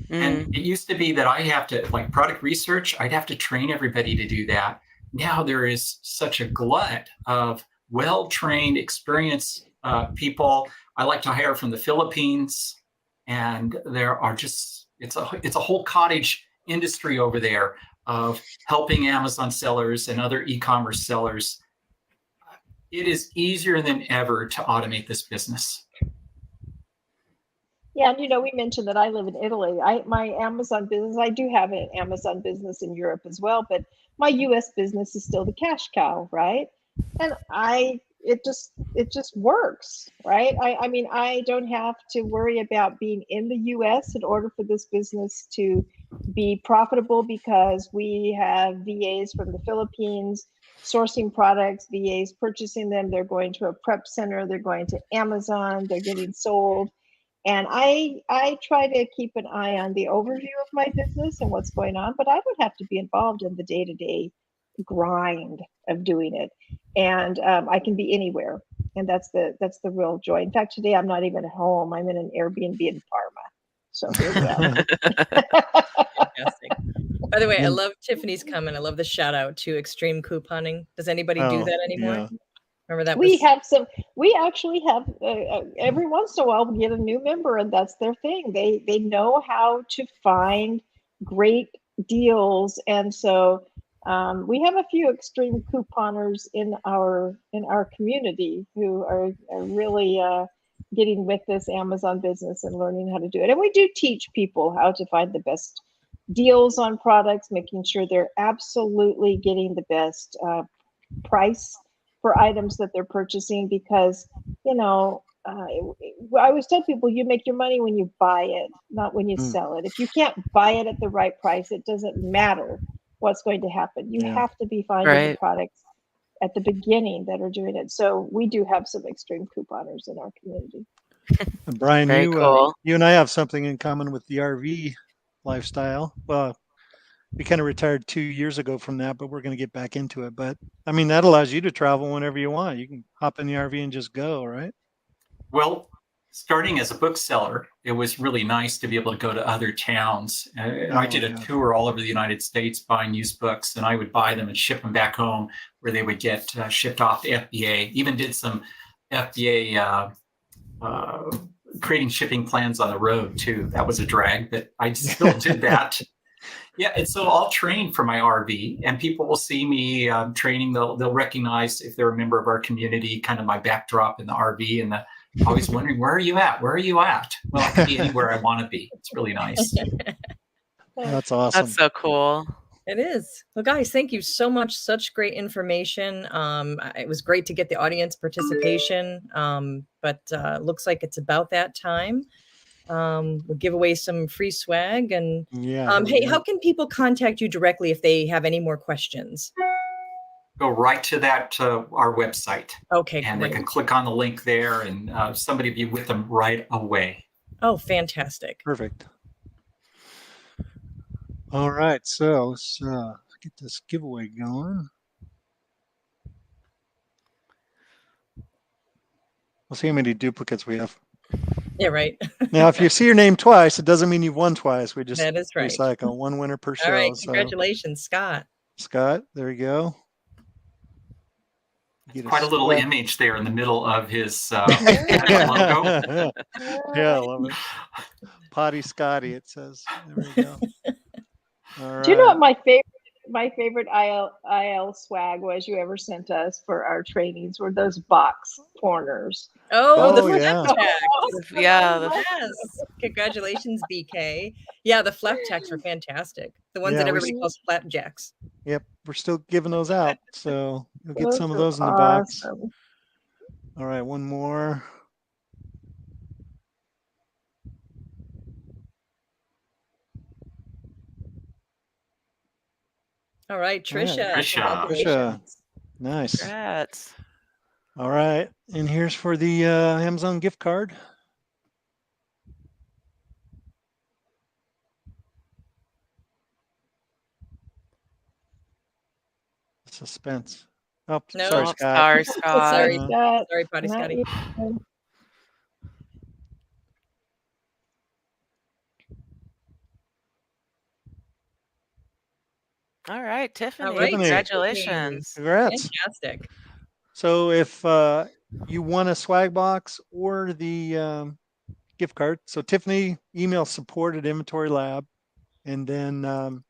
And it used to be that I have to, like product research, I'd have to train everybody to do that. Now there is such a glut of well-trained, experienced people. I like to hire from the Philippines, and there are just, it's a whole cottage industry over there of helping Amazon sellers and other e-commerce sellers. It is easier than ever to automate this business. Yeah, and we mentioned that I live in Italy. My Amazon business, I do have an Amazon business in Europe as well, but my US business is still the cash cow, right? And it just works, right? I mean, I don't have to worry about being in the US in order for this business to be profitable, because we have VAs from the Philippines sourcing products, VAs purchasing them, they're going to a prep center, they're going to Amazon, they're getting sold. And I try to keep an eye on the overview of my business and what's going on, but I don't have to be involved in the day-to-day grind of doing it. And I can be anywhere, and that's the real joy. In fact, today I'm not even at home. I'm in an Airbnb in Parma. So here we are. Fantastic. By the way, I love Tiffany's comment. I love the shout out to extreme couponing. Does anybody do that anymore? Yeah. Remember that? We actually have every once in a while we get a new member, and that's their thing. They know how to find great deals, and so we have a few extreme couponers in our community who are really getting with this Amazon business and learning how to do it. And we do teach people how to find the best deals on products, making sure they're absolutely getting the best price for items that they're purchasing, because I always tell people, you make your money when you buy it, not when you sell it. If you can't buy it at the right price, it doesn't matter what's going to happen. You have to be finding the products at the beginning that are doing it. So we do have some extreme couponers in our community. And Brian, cool. You and I have something in common with the RV lifestyle. Well, we kind of retired 2 years ago from that, but we're going to get back into it. But I mean, that allows you to travel whenever you want. You can hop in the RV and just go, right? Well, starting as a bookseller, it was really nice to be able to go to other towns. I did a tour all over the United States buying used books, and I would buy them and ship them back home, where they would get shipped off to FBA. Even did some FBA creating shipping plans on the road too. That was a drag, but I still did that. Yeah, and so I'll train for my RV, and people will see me training. They'll recognize, if they're a member of our community, kind of my backdrop in the RV, and always wondering, where are you at? Where are you at? Well, I can be anywhere I want to be. It's really nice. That's awesome. That's so cool. It is. Well, guys, thank you so much. Such great information. It was great to get the audience participation, but looks like it's about that time. We'll give away some free swag. And hey, how can people contact you directly if they have any more questions? Go right to that our website. Okay, and great. They can click on the link there, and somebody will be with them right away. Oh, fantastic. Perfect. All right, so let's get this giveaway going. We'll see how many duplicates we have. Yeah, right. Now, if you see your name twice, it doesn't mean you've won twice. We just that is right. Recycle one winner per show. All right, congratulations, Scott. Scott, there you go. Quite a little image there in the middle of his logo. Yeah, I love it. Potty Scotty, it says. There we go. All right. Do you know what my favorite my favorite IL swag was you ever sent us for our trainings were those box corners. Oh, the Oh, flap yeah. jacks. Yeah, the Yes. Congratulations, BK. Yeah, the flap jacks were fantastic. The ones Yeah, that we everybody calls flapjacks. Yep, we're still giving those out, so you'll get Those some of were those in the box. awesome. All right, one more. All right, All right. Trisha. Trisha. Congratulations. Nice. congrats. All right, and here's for the Amazon gift card. Suspense. Oh, No. sorry, Oh, Scott. sorry, Scott. Sorry. Scott, Sorry, Potty not Scotty. you. All right, Tiffany. All right, Tiffany. Congratulations. Congrats. Fantastic. So if you want a swag box or the gift card, so Tiffany, email support@Inventory Lab, and then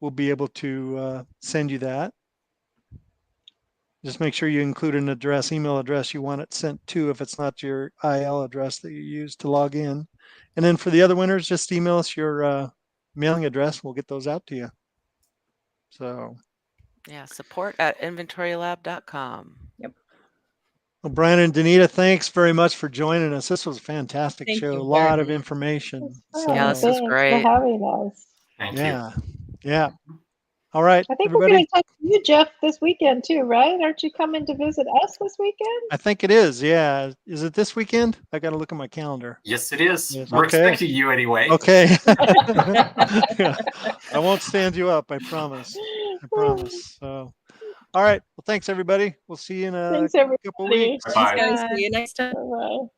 we'll be able to send you that. Just make sure you include an address, email address you want it sent to if it's not your IL address that you use to log in. And then for the other winners, just email us your mailing address. We'll get those out to you. So, Yeah, support@inventorylab.com. well, Brian and Danita, thanks very much for joining us. This was a fantastic Thank show. you A lot very of much. information. Yeah, this So, was Thanks great. for having us. Thank you. yeah, yeah. All right, I think we're everybody. going to talk to you, Jeff, this weekend too, right? Aren't you coming to visit us this weekend? I think it is. Yeah. Is it this weekend? I got to look at my calendar. Yes, it is. Yes, We're okay. expecting you anyway. Okay. Yeah. I won't stand you up. I promise. I promise. So, all right. Well, thanks everybody. We'll see you in a Thanks, everybody. couple weeks. Bye-bye. Thanks, guys. See you next time. Bye-bye.